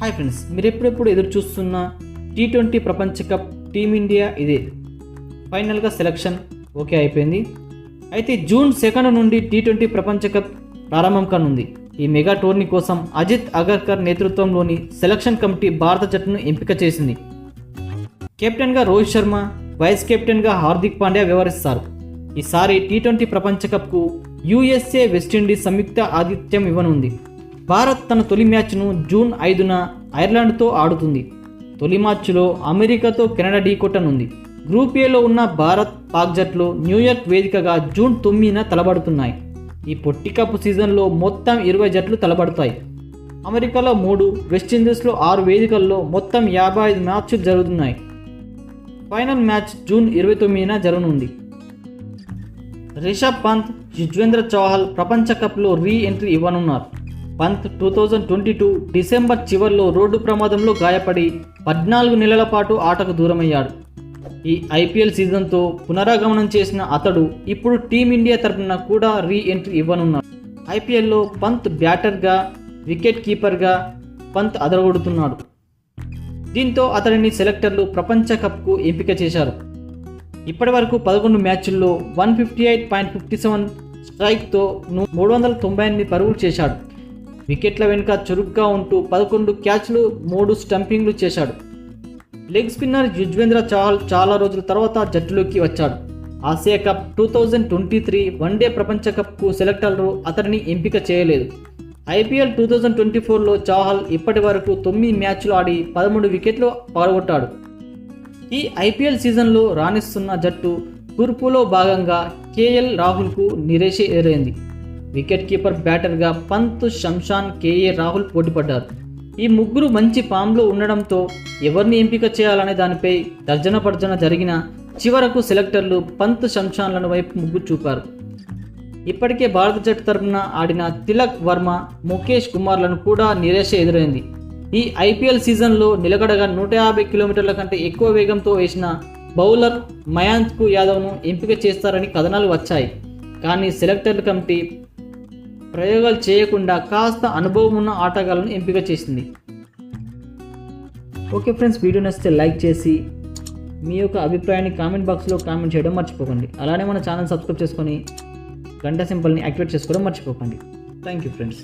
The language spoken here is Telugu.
హాయ్ ఫ్రెండ్స్, మీరు ఎప్పుడెప్పుడు ఎదురు చూస్తున్న T20 ప్రపంచ కప్ టీమిండియా ఇదే. ఫైనల్గా సెలక్షన్ ఓకే అయిపోయింది. అయితే జూన్ 2 నుండి T20 ప్రపంచ కప్ ప్రారంభం కానుంది. ఈ మెగా టోర్నీ కోసం అజిత్ అగర్కర్ నేతృత్వంలోని సెలక్షన్ కమిటీ భారత జట్టును ఎంపిక చేసింది. కెప్టెన్గా రోహిత్ శర్మ, వైస్ కెప్టెన్గా హార్దిక్ పాండ్యా వ్యవహరిస్తారు. ఈసారి T20 ప్రపంచ కప్కు USA, వెస్టిండీస్ సంయుక్త ఆతిథ్యం ఇవ్వనుంది. భారత్ తన తొలి మ్యాచ్ను జూన్ 5న ఐర్లాండ్తో ఆడుతుంది. తొలి మ్యాచ్లో అమెరికాతో కెనడా ఢీకొట్టనుంది. గ్రూప్ ఏలో ఉన్న భారత్, పాక్ జట్లు న్యూయార్క్ వేదికగా జూన్ 9న తలబడుతున్నాయి. ఈ పొట్టి కప్ సీజన్లో మొత్తం 20 జట్లు తలబడతాయి. అమెరికాలో 3, వెస్టిండీస్లో 6 వేదికల్లో మొత్తం 55 మ్యాచ్లు జరుగుతున్నాయి. ఫైనల్ మ్యాచ్ జూన్ 29న జరగనుంది. రిషబ్ పంత్, యుజ్వేంద్ర చహల్ ప్రపంచ కప్లో రీ ఎంట్రీ ఇవ్వనున్నారు. పంత్ 2022 డిసెంబర్ చివర్లో రోడ్డు ప్రమాదంలో గాయపడి 14 నెలల పాటు ఆటకు దూరమయ్యాడు. ఈ IPL సీజన్తో పునరాగమనం చేసిన అతడు ఇప్పుడు టీమిండియా తరఫున కూడా రీ ఎంట్రీ ఇవ్వనున్నాడు. IPLలో పంత్ బ్యాటర్గా, వికెట్ కీపర్గా పంత్ అదరగొడుతున్నాడు. దీంతో అతడిని సెలెక్టర్లు ప్రపంచ కప్కు ఎంపిక చేశారు. ఇప్పటి వరకు 11 మ్యాచ్ల్లో 158.57 స్ట్రైక్తో 398 పరుగులు చేశాడు. వికెట్ల వెనుక చురుగ్గా ఉంటూ 11 క్యాచ్లు, 3 స్టంపింగ్లు చేశాడు. లెగ్ స్పిన్నర్ యుజ్వేంద్ర చహల్ చాలా రోజుల తర్వాత జట్టులోకి వచ్చాడు. ఆసియా కప్ 2023 వన్డే ప్రపంచ కప్కు సెలెక్టర్లు అతడిని ఎంపిక చేయలేదు. IPL 2024లో చహల్ ఇప్పటి వరకు 9 మ్యాచ్లు ఆడి 13 వికెట్లు పడగొట్టాడు. ఈ IPL సీజన్లో రాణిస్తున్న జట్టు తూర్పులో భాగంగా KL రాహుల్కు నిరాశే ఎదురైంది. వికెట్ కీపర్, బ్యాటర్గా పంత్, శంషాన్, KA రాహుల్ పోటీపడ్డారు. ఈ ముగ్గురు మంచి ఫామ్లో ఉండడంతో ఎవరిని ఎంపిక చేయాలనే దానిపై తర్జన జరిగిన చివరకు సెలెక్టర్లు పంత్, శంషాన్లను వైపు మొగ్గు చూపారు. ఇప్పటికే భారత జట్టు తరఫున ఆడిన తిలక్ వర్మ, ముఖేష్ కుమార్లను కూడా నిరాశ ఎదురైంది. ఈ IPL సీజన్లో నిలకడగా 150 కిలోమీటర్ల కంటే ఎక్కువ వేగంతో వేసిన బౌలర్ మయాంక్ యాదవ్ను ఎంపిక చేస్తారని కథనాలు వచ్చాయి. కానీ సెలెక్టర్ల కమిటీ ప్రయోగాలు చేయకుండా కాస్త అనుభవం ఉన్న ఆటగాళ్లను ఎంపిక చేసింది. ఓకే ఫ్రెండ్స్, వీడియో నచ్చితే లైక్ చేసి మీ యొక్క అభిప్రాయాన్ని కామెంట్ బాక్స్లో కామెంట్ చేయడం మర్చిపోకండి. అలానే మన ఛానల్ సబ్స్క్రైబ్ చేసుకొని గంట సింబల్ని యాక్టివేట్ చేసుకోవడం మర్చిపోకండి. Thank you friends.